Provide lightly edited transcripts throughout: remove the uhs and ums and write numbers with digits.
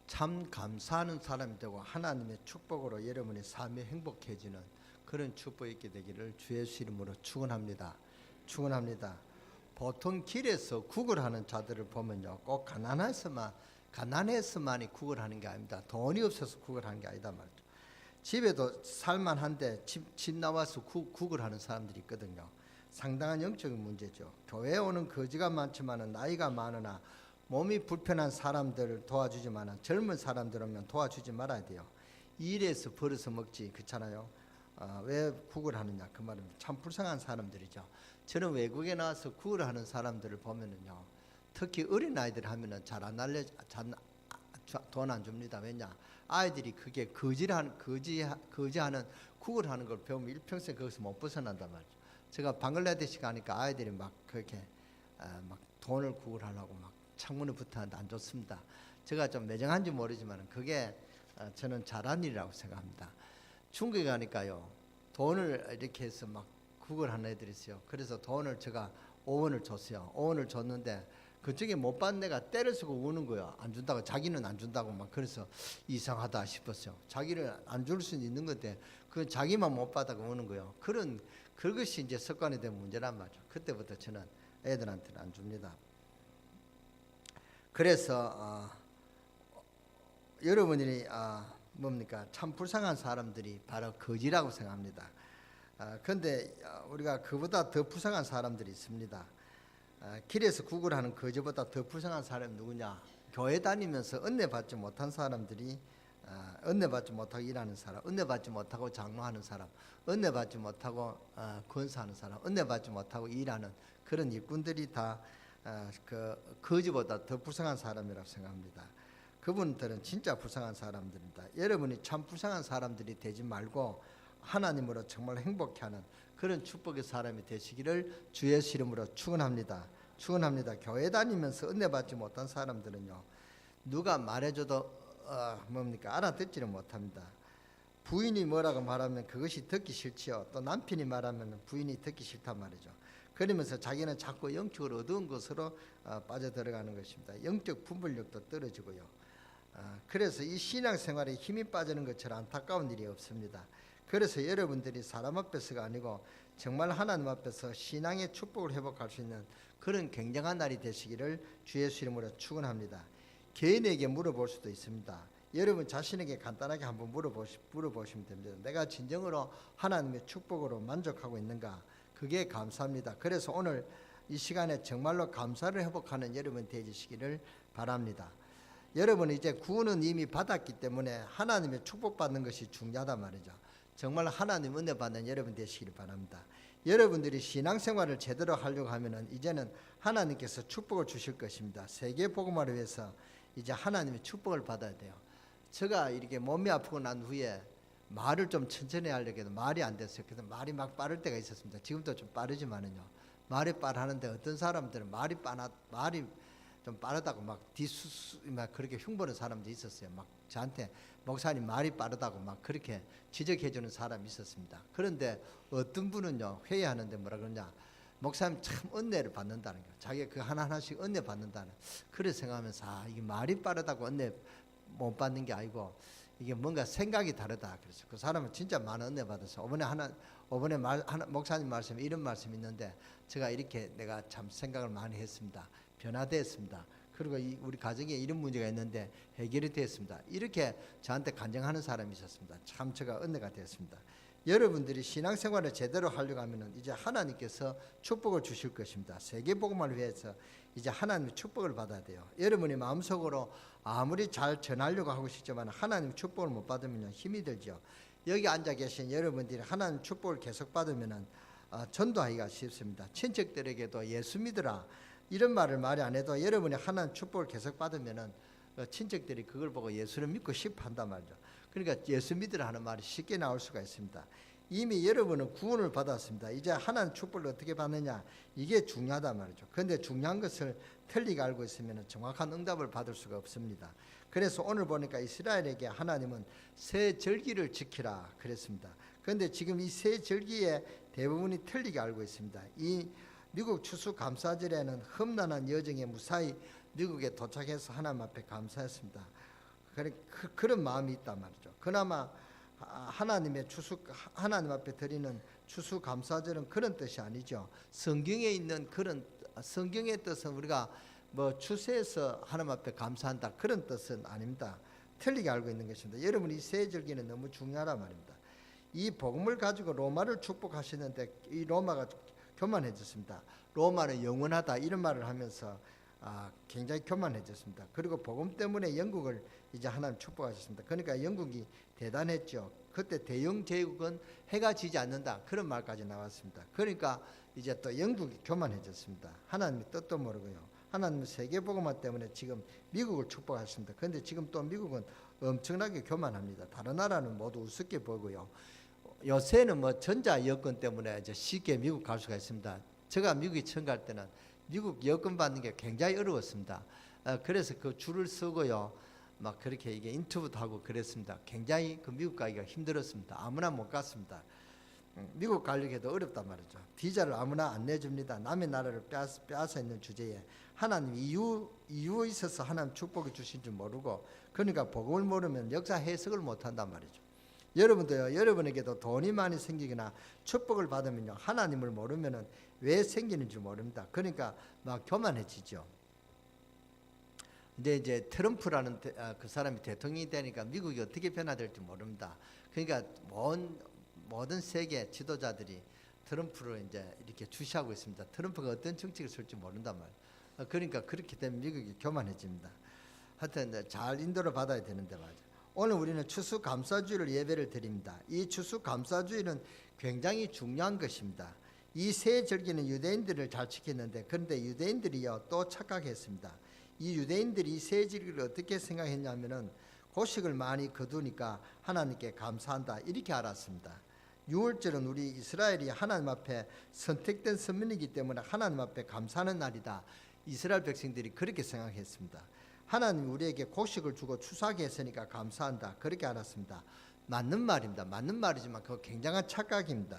참 감사하는 사람이 되고 하나님의 축복으로 여러분의 삶이 행복해지는 그런 축복이 있게 되기를 주 예수 이름으로 축원합니다. 축원합니다. 보통 길에서 구걸하는 자들을 보면요, 꼭 가난해서만이 구걸하는 게 아닙니다. 돈이 없어서 구걸하는 게 아니다 말이죠. 집에도 살만한데 집 나와서 구걸하는 사람들이 있거든요. 상당한 영적인 문제죠. 교회에 오는 거지가 많지만은 나이가 많으나 몸이 불편한 사람들을 도와주지만은 젊은 사람들 오면 도와주지 말아야 돼요. 일해서 벌어서 먹지, 그렇잖아요. 왜 구걸하느냐 그 말입니다. 참 불쌍한 사람들이죠. 저는 외국에 나와서 구걸하는 사람들을 보면은요, 특히 어린 아이들 하면은 잘 안 알려, 돈 안 줍니다. 왜냐? 아이들이 그게 거지하는 구걸하는 걸 배우면 일평생 거기서 못 벗어난단 말이죠. 제가 방글라데시 가니까 아이들이 막 그렇게 막 돈을 구걸하려고 막 창문을 붙었는데 안 좋습니다. 제가 좀 매정한지 모르지만 그게 저는 잘한 일이라고 생각합니다. 중국에 가니까요, 돈을 이렇게 해서 막 구걸하는 애들이 있어요. 그래서 돈을 제가 5원을 줬어요. 5원을 줬는데 그쪽에 못 받는 애가 때를 쓰고 우는 거야. 안 준다고, 자기는 안 준다고 막. 그래서 이상하다 싶었어요. 자기를 안 줄 수는 있는 건데 그 자기만 못 받아가 우는 거예요. 그것이 이제 습관이 된 문제란 말이죠. 그때부터 저는 애들한테는 안 줍니다. 그래서 여러분이 뭡니까? 참 불쌍한 사람들이 바로 거지라고 생각합니다. 그런데 우리가 그보다 더 불쌍한 사람들이 있습니다. 길에서 구걸하는 거지보다 더 불쌍한 사람이 누구냐? 교회 다니면서 은혜 받지 못한 사람들이, 은혜 받지 못하고 일하는 사람, 은혜 받지 못하고 장로하는 사람, 은혜 받지 못하고 권사하는 사람, 은혜 받지 못하고 일하는 그런 일꾼들이 다 그 거지보다 더 불쌍한 사람이라고 생각합니다. 그분들은 진짜 불쌍한 사람들입니다. 여러분이 참 불쌍한 사람들이 되지 말고 하나님으로 정말 행복해하는 그런 축복의 사람이 되시기를 주 예수 이름으로 축원합니다. 축원합니다. 교회 다니면서 은혜 받지 못한 사람들은요, 누가 말해줘도 뭡니까? 알아듣지를 못합니다. 부인이 뭐라고 말하면 그것이 듣기 싫지요. 또 남편이 말하면 부인이 듣기 싫단 말이죠. 그러면서 자기는 자꾸 영적으로 어두운 것으로 빠져들어가는 것입니다. 영적 분별력도 떨어지고요. 그래서 이 신앙생활에 힘이 빠지는 것처럼 안타까운 일이 없습니다. 그래서 여러분들이 사람 앞에서가 아니고 정말 하나님 앞에서 신앙의 축복을 회복할 수 있는 그런 굉장한 날이 되시기를 주 예수 이름으로 축원합니다. 개인에게 물어볼 수도 있습니다. 여러분 자신에게 간단하게 한번 물어보시면 됩니다. 내가 진정으로 하나님의 축복으로 만족하고 있는가? 그게 감사합니다. 그래서 오늘 이 시간에 정말로 감사를 회복하는 여러분 되시기를 바랍니다. 여러분 이제 구원은 이미 받았기 때문에 하나님의 축복받는 것이 중요하단 말이죠. 정말 하나님 은혜 받는 여러분 되시기를 바랍니다. 여러분들이 신앙생활을 제대로 하려고 하면은 이제는 하나님께서 축복을 주실 것입니다. 세계 복음화를 위해서 이제 하나님의 축복을 받아야 돼요. 제가 이렇게 몸이 아프고 난 후에 말을 좀 천천히 하려고 해도 말이 안 됐어요. 그래서 말이 막 빠를 때가 있었습니다. 지금도 좀 빠르지만은요, 말이 빠르는데 어떤 사람들은 말이 좀 빠르다고 막 그렇게 흉보는 사람도 있었어요. 막 저한테 목사님 말이 빠르다고 막 그렇게 지적해 주는 사람이 있었습니다. 그런데 어떤 분은요, 회의하는데 뭐라 그러냐, 목사님 참 은혜를 받는다는 거예요. 자기가 그 하나하나씩 은혜 받는다는, 그래 생각하면서 이게 말이 빠르다고 은혜 못 받는 게 아니고 이게 뭔가 생각이 다르다. 그래서 그 사람은 진짜 많은 은혜 받아서 이번에 목사님 말씀에 이런 말씀이 있는데 제가 이렇게 내가 참 생각을 많이 했습니다. 변화됐습니다. 그리고 우리 가정에 이런 문제가 있는데 해결이 됐습니다. 이렇게 저한테 간증하는 사람이 있었습니다. 참 제가 은혜가 되었습니다. 여러분들이 신앙생활을 제대로 하려고 하면 이제 하나님께서 축복을 주실 것입니다. 세계복음을 위해서 이제 하나님의 축복을 받아야 돼요. 여러분이 마음속으로 아무리 잘 전하려고 하고 싶지만 하나님 축복을 못 받으면 힘이 들죠. 여기 앉아 계신 여러분들이 하나님 축복을 계속 받으면 전도하기가 쉽습니다. 친척들에게도 예수 믿으라 이런 말이 안 해도 여러분이 하나님 축복을 계속 받으면 친척들이 그걸 보고 예수를 믿고 싶어 한단 말이죠. 그러니까 예수 믿으라 하는 말이 쉽게 나올 수가 있습니다. 이미 여러분은 구원을 받았습니다. 이제 하나님 축복을 어떻게 받느냐, 이게 중요하단 말이죠. 그런데 중요한 것을 틀리게 알고 있으면 정확한 응답을 받을 수가 없습니다. 그래서 오늘 보니까 이스라엘에게 하나님은 새 절기를 지키라 그랬습니다. 그런데 지금 이 새 절기의 대부분이 틀리게 알고 있습니다. 이 미국 추수감사절에는 험난한 여정에 무사히 미국에 도착해서 하나님 앞에 감사했습니다. 그런 마음이 있단 말이죠. 그나마 하나님 앞에 드리는 추수감사절은 그런 뜻이 아니죠. 성경에 있는 그런 성경의 뜻은 우리가 뭐 추수해서 하나님 앞에 감사한다 그런 뜻은 아닙니다. 틀리게 알고 있는 것입니다. 여러분 이 세 절기는 너무 중요하단 말입니다. 이 복음을 가지고 로마를 축복하시는데 이 로마가 교만해졌습니다. 로마는 영원하다 이런 말을 하면서 굉장히 교만해졌습니다. 그리고 복음 때문에 영국을 이제 하나님 축복하셨습니다. 그러니까 영국이 대단했죠. 그때 대영 제국은 해가 지지 않는다 그런 말까지 나왔습니다. 그러니까 이제 또 영국이 교만해졌습니다. 하나님의 뜻도 모르고요. 하나님은 세계복음화 때문에 지금 미국을 축복하셨습니다. 그런데 지금 또 미국은 엄청나게 교만합니다. 다른 나라는 모두 우습게 보고요. 요새는 뭐 전자 여권 때문에 이제 쉽게 미국 갈 수가 있습니다. 제가 미국에 처음 갈 때는 미국 여권 받는 게 굉장히 어려웠습니다. 그래서 그 줄을 서고요. 막 그렇게 이게 인터뷰도 하고 그랬습니다. 굉장히 그 미국 가기가 힘들었습니다. 아무나 못 갔습니다. 미국 가려고 해도 어렵단 말이죠. 비자를 아무나 안 내줍니다. 남의 나라를 빼앗아 있는 주제에 하나님 이유에 있어서 하나님 축복을 주신 줄 모르고 그러니까 복음을 모르면 역사 해석을 못한단 말이죠. 여러분도요. 여러분에게도 돈이 많이 생기거나 축복을 받으면요. 하나님을 모르면은 왜 생기는지 모릅니다. 그러니까 막 교만해지죠. 근데 이제 트럼프라는 그 사람이 대통령이 되니까 미국이 어떻게 변화될지 모릅니다. 그러니까 모든 세계 지도자들이 트럼프를 이제 이렇게 주시하고 있습니다. 트럼프가 어떤 정책을 쓸지 모른단 말이에요. 그러니까 그렇게 되면 미국이 교만해집니다. 하여튼 잘 인도를 받아야 되는데 말이죠. 오늘 우리는 추수감사주일 예배를 드립니다. 이 추수감사주일은 굉장히 중요한 것입니다. 이 세 절기는 유대인들을 잘 지켰는데 그런데 유대인들이요 또 착각했습니다. 이 유대인들이 이 세 절기를 어떻게 생각했냐면은 고식을 많이 거두니까 하나님께 감사한다 이렇게 알았습니다. 유월절은 우리 이스라엘이 하나님 앞에 선택된 선민이기 때문에 하나님 앞에 감사하는 날이다. 이스라엘 백성들이 그렇게 생각했습니다. 하나님 우리에게 곡식을 주고 추수하게 했으니까 감사한다. 그렇게 알았습니다. 맞는 말입니다. 맞는 말이지만 그거 굉장한 착각입니다.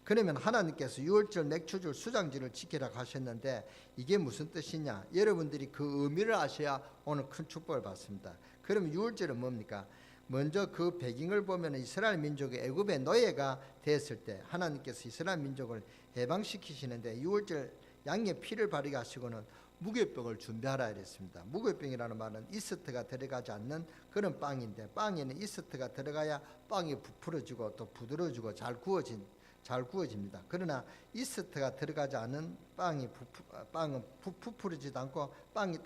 그러면 하나님께서 유월절, 맥추절, 수장절을 지키라고 하셨는데 이게 무슨 뜻이냐? 여러분들이 그 의미를 아셔야 오늘 큰 축복을 받습니다. 그럼 유월절은 뭡니까? 먼저 그 배경을 보면 이스라엘 민족이 애굽의 노예가 됐을 때 하나님께서 이스라엘 민족을 해방시키시는데 유월절 양의 피를 바르게 하시고는 무교병을 준비하라 이랬습니다. 무교병이라는 말은 이스트가 들어가지 않는 그런 빵인데 빵에는 이스트가 들어가야 빵이 부풀어지고 또 부드러워지고 잘 구워집니다. 그러나 이스트가 들어가지 않은 빵은 부풀어지도 않고 빵이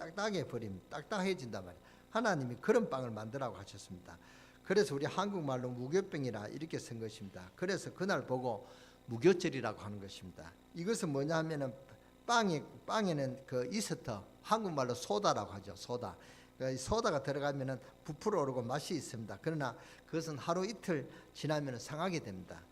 딱딱해진단 말이에요. 하나님이 그런 빵을 만들라고 하셨습니다. 그래서 우리 한국말로 무교병이라 이렇게 쓴 것입니다. 그래서 그날 보고 무교절이라고 하는 것입니다. 이것은 뭐냐 하면은 빵에는 그 이스트, 한국말로 소다라고 하죠. 소다. 소다가 들어가면은 부풀어 오르고 맛이 있습니다. 그러나 그것은 하루 이틀 지나면 상하게 됩니다.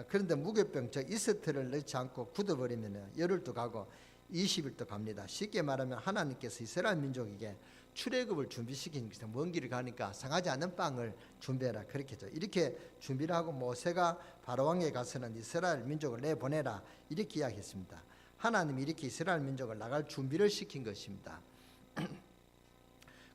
그런데 무교병, 저 이스트를 넣지 않고 굳어버리면 열흘도 가고 20일도 갑니다. 쉽게 말하면 하나님께서 이스라엘 민족에게 출애굽을 준비시키는 것이 먼 길을 가니까 상하지 않는 빵을 준비해라 그렇게죠. 이렇게 준비를 하고 모세가 바로왕에 가서는 이스라엘 민족을 내보내라 이렇게 이야기했습니다. 하나님이 이렇게 이스라엘 민족을 나갈 준비를 시킨 것입니다.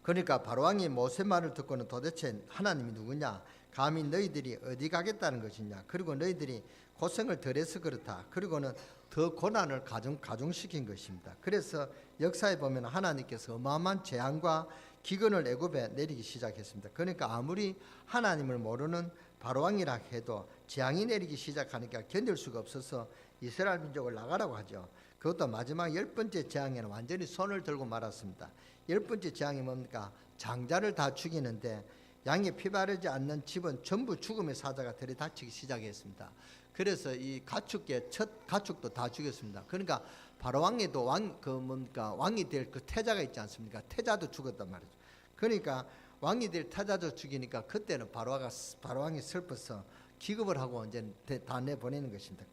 그러니까 바로왕이 모세 말을 듣고는 도대체 하나님이 누구냐? 감히 너희들이 어디 가겠다는 것이냐? 그리고 너희들이 고생을 덜 해서 그렇다. 그리고는 더 고난을 가중시킨 것입니다. 그래서 역사에 보면 하나님께서 어마어마한 재앙과 기근을 애굽에 내리기 시작했습니다. 그러니까 아무리 하나님을 모르는 바로왕이라 해도 재앙이 내리기 시작하니까 견딜 수가 없어서 이스라엘 민족을 나가라고 하죠. 그것도 마지막 10번째 재앙에는 완전히 손을 들고 말았습니다. 10번째 재앙이 뭡니까? 장자를 다 죽이는데 양에 피 바르지 않는 집은 전부 죽음의 사자가 들이닥치기 시작했습니다. 그래서 이 가축계 첫 가축도 다 죽였습니다. 그러니까 바로왕에도 왕이 될 그 태자가 있지 않습니까? 태자도 죽었단 말이죠. 그러니까 왕이 될 태자도 죽이니까 그때는 바로왕이 슬퍼서 기급을 하고 이제 다 내보내는 것입니다.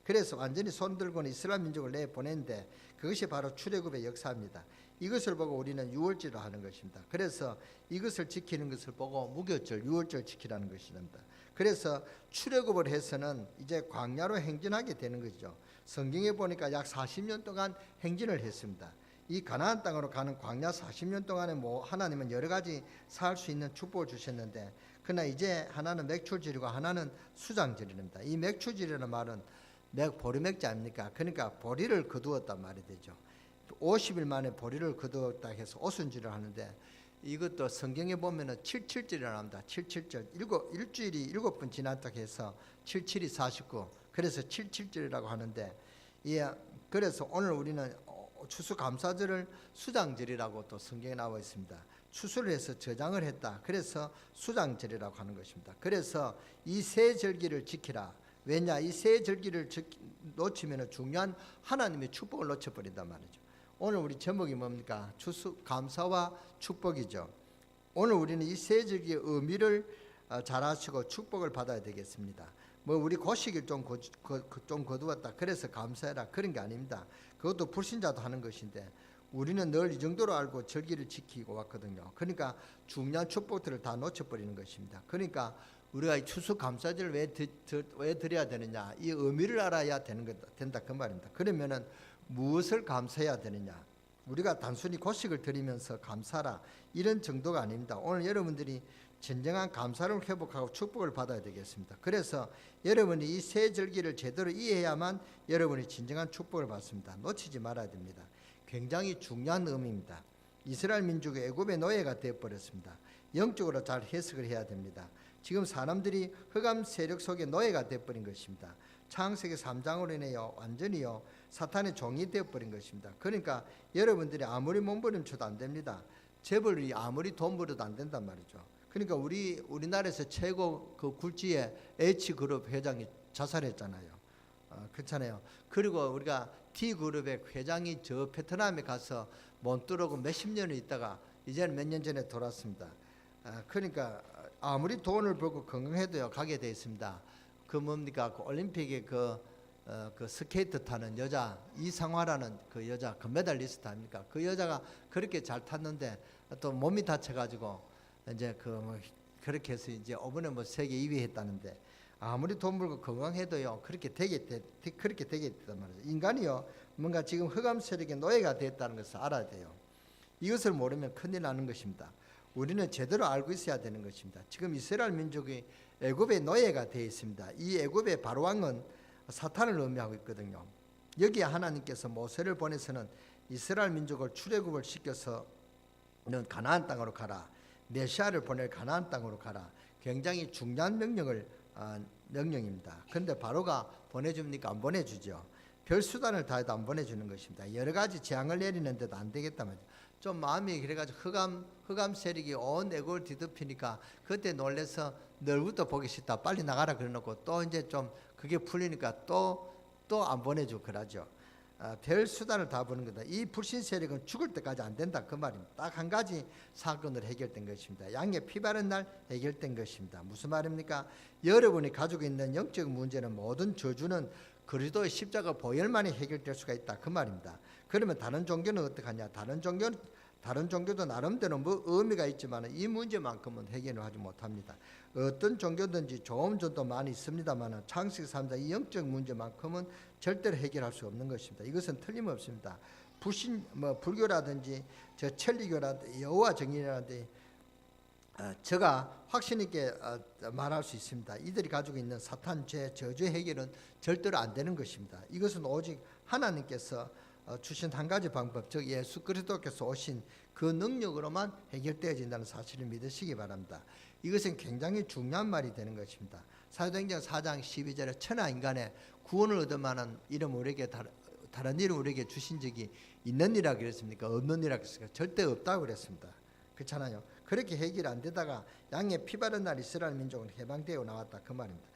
그래서 완전히 손들고는 이스라엘 민족을 내보내는데 그것이 바로 출애굽의 역사입니다. 이것을 보고 우리는 유월절을 하는 것입니다. 그래서 이것을 지키는 것을 보고 무교절, 유월절 지키라는 것입니다. 그래서 출애굽을 해서는 이제 광야로 행진하게 되는 것이죠. 성경에 보니까 약 40년 동안 행진을 했습니다. 이 가나안 땅으로 가는 광야 40년 동안에 뭐 하나님은 여러 가지 살 수 있는 축복을 주셨는데, 그러나 이제 하나는 맥출질이고 하나는 수장질입니다. 이 맥출질이라는 말은 보리맥주 아닙니까? 그러니까 보리를 거두었단 말이 되죠. 50일 만에 보리를 거두었다 해서 오순절을 하는데, 이것도 성경에 보면은 77절이라고 합니다. 77절. 일주일이 7번 지났다 해서 77이 49. 그래서 77절이라고 하는데, 예, 그래서 오늘 우리는 추수감사절을 수장절이라고 또 성경에 나와 있습니다. 추수를 해서 저장을 했다. 그래서 수장절이라고 하는 것입니다. 그래서 이 세 절기를 지키라. 왜냐, 이 세 절기를 놓치면 중요한 하나님의 축복을 놓쳐버린단 말이죠. 오늘 우리 제목이 뭡니까? 추수감사와 축복이죠. 오늘 우리는 이 세 절기의 의미를 잘 아시고 축복을 받아야 되겠습니다. 뭐 우리 고식을 좀 거두었다, 그래서 감사해라, 그런 게 아닙니다. 그것도 불신자도 하는 것인데, 우리는 늘 이 정도로 알고 절기를 지키고 왔거든요. 그러니까 중요한 축복들을 다 놓쳐버리는 것입니다. 그러니까 우리가 이 추수감사절을 왜 드려야 되느냐, 이 의미를 알아야 된다 그 말입니다. 그러면은 무엇을 감사해야 되느냐, 우리가 단순히 고식을 드리면서 감사라 이런 정도가 아닙니다. 오늘 여러분들이 진정한 감사를 회복하고 축복을 받아야 되겠습니다. 그래서 여러분이 이 세 절기를 제대로 이해해야만 여러분이 진정한 축복을 받습니다. 놓치지 말아야 됩니다. 굉장히 중요한 의미입니다. 이스라엘 민족이 애굽의 노예가 되어버렸습니다. 영적으로 잘 해석을 해야 됩니다. 지금 사람들이 흑암 세력 속에 노예가 되어버린 것입니다. 창세기 3장으로 인해요 완전히요 사탄의 종이 되어버린 것입니다. 그러니까 여러분들이 아무리 몸부림쳐도 안 됩니다. 재벌이 아무리 돈 벌어도 안 된단 말이죠. 그러니까 우리나라에서 최고 그 굴지의 H그룹 회장이 자살했잖아요. 그렇잖아요. 그리고 우리가 D그룹의 회장이 저 베트남에 가서 몬뚜르고 몇십 년을 있다가 이제는 몇 년 전에 돌아왔습니다. 그러니까 아무리 돈을 벌고 건강해도요 가게 돼 있습니다. 그 뭡니까? 그 올림픽에 그 스케이트 타는 여자 이상화라는 그 여자 금메달리스트 아닙니까? 그 여자가 그렇게 잘 탔는데 또 몸이 다쳐가지고 이제 그렇게 해서 이제 이번에 뭐 세계 2위 했다는데, 아무리 돈 벌고 건강해도요 그렇게 되겠단 말이죠. 인간이요 뭔가 지금 흑암 세력의 노예가 됐다는 것을 알아야 돼요. 이것을 모르면 큰일 나는 것입니다. 우리는 제대로 알고 있어야 되는 것입니다. 지금 이스라엘 민족이 애굽의 노예가 되어 있습니다. 이 애굽의 바로왕은 사탄을 의미하고 있거든요. 여기에 하나님께서 모세를 보내서는 이스라엘 민족을 출애굽을 시켜서 넌 가나안 땅으로 가라, 메시아를 보낼 가나안 땅으로 가라. 굉장히 중요한 명령입니다. 그런데 바로가 보내줍니까? 안 보내주죠. 별 수단을 다해도 안 보내주는 것입니다. 여러 가지 재앙을 내리는데도 안 되겠다 말이죠. 좀 마음이 그래가지고 흑암 세력이 온 애국을 뒤덮이니까 그때 놀래서 너부터 보기 싫다, 빨리 나가라 그래놓고 또 이제 좀 그게 풀리니까 또 안 보내주고 그러죠. 별 수단을 다 보는 거다. 이 불신 세력은 죽을 때까지 안 된다 그 말입니다. 딱 한 가지 사건으로 해결된 것입니다. 양의 피 바른 날 해결된 것입니다. 무슨 말입니까? 여러분이 가지고 있는 영적 문제는, 모든 저주는 그리스도의 십자가 보혈만이 해결될 수가 있다 그 말입니다. 그러면 다른 종교는 어떡하냐? 다른 종교도 나름대로 뭐 의미가 있지만 이 문제만큼은 해결을 하지 못합니다. 어떤 종교든지 좋은 점도 많이 있습니다만 창세기 3장 이 영적 문제만큼은 절대로 해결할 수 없는 것입니다. 이것은 틀림없습니다. 불교라든지 저 천리교라든지 여호와 증인이라든지 제가 확신 있게 말할 수 있습니다. 이들이 가지고 있는 사탄 죄 저주 해결은 절대로 안 되는 것입니다. 이것은 오직 하나님께서 주신 한 가지 방법, 즉 예수 그리스도께서 오신 그 능력으로만 해결되어진다는 사실을 믿으시기 바랍니다. 이것은 굉장히 중요한 말이 되는 것입니다. 사도행전 4장 12절에 천하 인간의 구원을 얻을 만한 이름 우리에게 다른 이름 우리에게 주신 적이 있느니라 그랬습니까? 없느니라 그랬습니까? 절대 없다고 그랬습니다. 그렇잖아요. 그렇게 해결이 안 되다가 양의 피 바른 날 이스라엘 민족은 해방되어 나왔다 그 말입니다.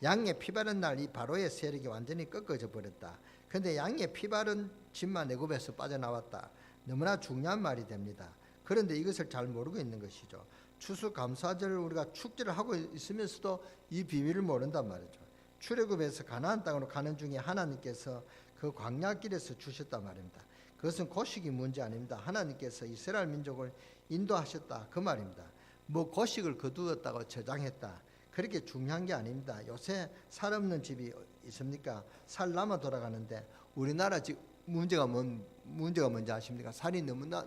양의 피 바른 날 이 바로의 세력이 완전히 꺾어져 버렸다. 그런데 양의 피 바른 집만 애굽에서 빠져나왔다. 너무나 중요한 말이 됩니다. 그런데 이것을 잘 모르고 있는 것이죠. 추수감사절을 우리가 축제를 하고 있으면서도 이 비밀을 모른단 말이죠. 출애굽에서 가나안 땅으로 가는 중에 하나님께서 그 광야길에서 주셨단 말입니다. 그것은 고식이 문제 아닙니다. 하나님께서 이스라엘 민족을 인도하셨다 그 말입니다. 뭐 고식을 거두었다고 저장했다, 그렇게 중요한 게 아닙니다. 요새 살 없는 집이 있습니까? 살 남아 돌아가는데 우리나라 지금 문제가 뭔지 아십니까? 살이 너무나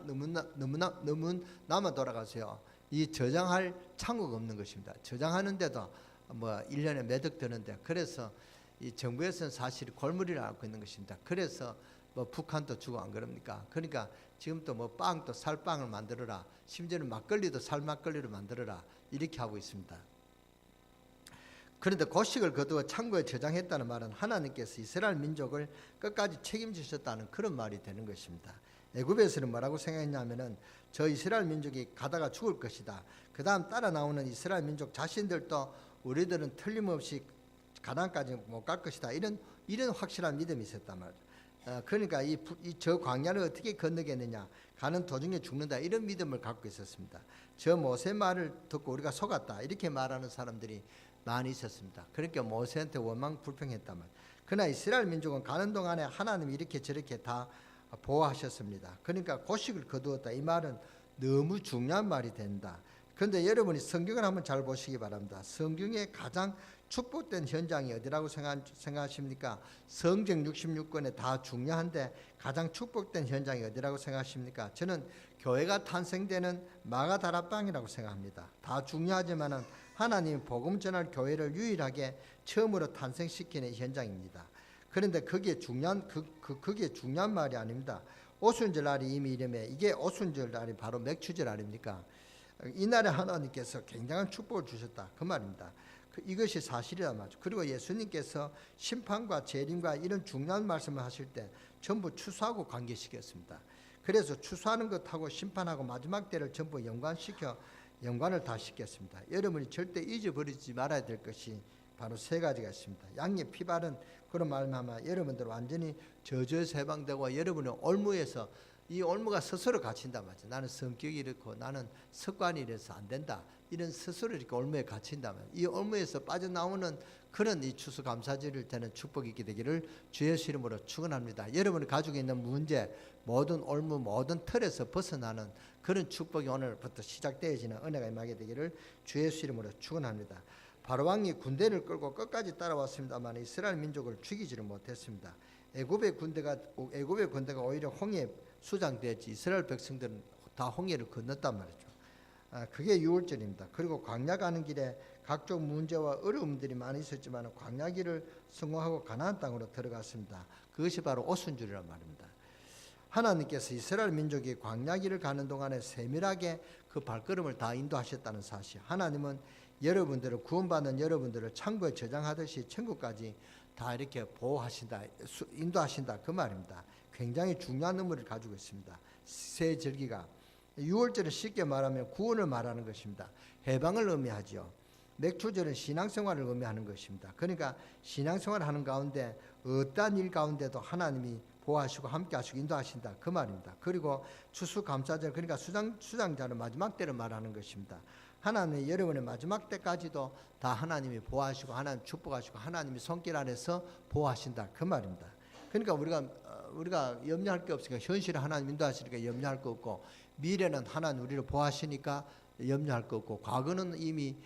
돌아가세요. 이 저장할 창고가 없는 것입니다. 저장하는데도 뭐 1년에 몇 억 드는데, 그래서 이 정부에서는 사실 골머리를 앓고 있는 것입니다. 그래서 뭐 북한도 주고 안 그럽니까? 그러니까 지금 또 뭐 빵도 살빵을 만들어라, 심지어는 막걸리도 살막걸리를 만들어라, 이렇게 하고 있습니다. 그런데 곡식을 거두어 창고에 저장했다는 말은 하나님께서 이스라엘 민족을 끝까지 책임지셨다는 그런 말이 되는 것입니다. 애굽에서는 뭐라고 생각했냐면은 저 이스라엘 민족이 가다가 죽을 것이다. 그 다음 따라 나오는 이스라엘 민족 자신들도 우리들은 틀림없이 가나안까지 못 갈 것이다. 이런 확실한 믿음이 있었단 말이죠. 그러니까 저 광야를 어떻게 건너겠느냐, 가는 도중에 죽는다, 이런 믿음을 갖고 있었습니다. 저 모세 말을 듣고 우리가 속았다, 이렇게 말하는 사람들이 많이 있었습니다. 그러니까 모세한테 원망 불평했단 말이에요. 그러나 이스라엘 민족은 가는 동안에 하나님이 이렇게 저렇게 다 보호하셨습니다. 그러니까 곡식을 거두었다, 이 말은 너무 중요한 말이 된다. 그런데 여러분이 성경을 한번 잘 보시기 바랍니다. 성경의 가장 축복된 현장이 어디라고 생각하십니까? 성경 66권에 다 중요한데 가장 축복된 현장이 어디라고 생각하십니까? 저는 교회가 탄생되는 마가다락방이라고 생각합니다. 다 중요하지만은 하나님 복음 전할 교회를 유일하게 처음으로 탄생시키는 현장입니다. 그런데 그게 중요한 말이 아닙니다. 오순절 날이 이미 이름에, 이게 오순절 날이 바로 맥추절 아닙니까? 이날에 하나님께서 굉장한 축복을 주셨다, 그 말입니다. 이것이 사실이란 말이죠. 그리고 예수님께서 심판과 재림과 이런 중요한 말씀을 하실 때 전부 추수하고 관계시켰습니다. 그래서 추수하는 것하고 심판하고 마지막 때를 전부 연관을 다 시켰습니다. 여러분이 절대 잊어버리지 말아야 될 것이 바로 세 가지가 있습니다. 양의 피바른 그런 말하면 여러분들 완전히 저주에서 해방되고, 여러분의 올무에서, 이 올무가 스스로 갇힌단 말이죠. 나는 성격이 이렇고 나는 습관이 이래서 안 된다, 이런 스스로 이렇게 올무에 갇힌다면 이 올무에서 빠져나오는 그런 이 추수감사절일 때는 축복이 있게 되기를 주 예수 이름으로 축원합니다. 여러분이 가지고 있는 문제, 모든 올무, 모든 틀에서 벗어나는 그런 축복이 오늘부터 시작되어지는 은혜가 임하게 되기를 주 예수 이름으로 축원합니다. 바로왕이 군대를 끌고 끝까지 따라왔습니다만 이스라엘 민족을 죽이지를 못했습니다. 애굽의 군대가 오히려 홍해에 수장되었지 이스라엘 백성들은 다 홍해를 건넜단 말이죠. 그게 6월절입니다. 그리고 광야 가는 길에 각종 문제와 어려움들이 많이 있었지만 광야길을 성공하고 가나안 땅으로 들어갔습니다. 그것이 바로 오순절이란 말입니다. 하나님께서 이스라엘 민족이 광야길을 가는 동안에 세밀하게 그 발걸음을 다 인도하셨다는 사실, 하나님은 여러분들을, 구원받는 여러분들을 창고에 저장하듯이 천국까지 다 이렇게 보호하신다, 인도하신다, 그 말입니다. 굉장히 중요한 의미를 가지고 있습니다. 새 절기가 6월절은 쉽게 말하면 구원을 말하는 것입니다. 해방을 의미하죠. 맥추절은 신앙생활을 의미하는 것입니다. 그러니까 신앙생활을 하는 가운데 어떠한 일 가운데도 하나님이 보호하시고 함께하시고 인도하신다, 그 말입니다. 그리고 추수감사절, 그러니까 수장자는 마지막 때를 말하는 것입니다. 하나님이 여러분의 마지막 때까지도 다 하나님이 보호하시고 하나님 축복하시고 하나님이 손길 안에서 보호하신다, 그 말입니다. 그러니까 우리가 염려할 게 없으니까, 현실에 하나님 인도하시니까 염려할 거 없고, 미래는 하나님 우리를 보호하시니까 염려할 거 없고, 과거는 이미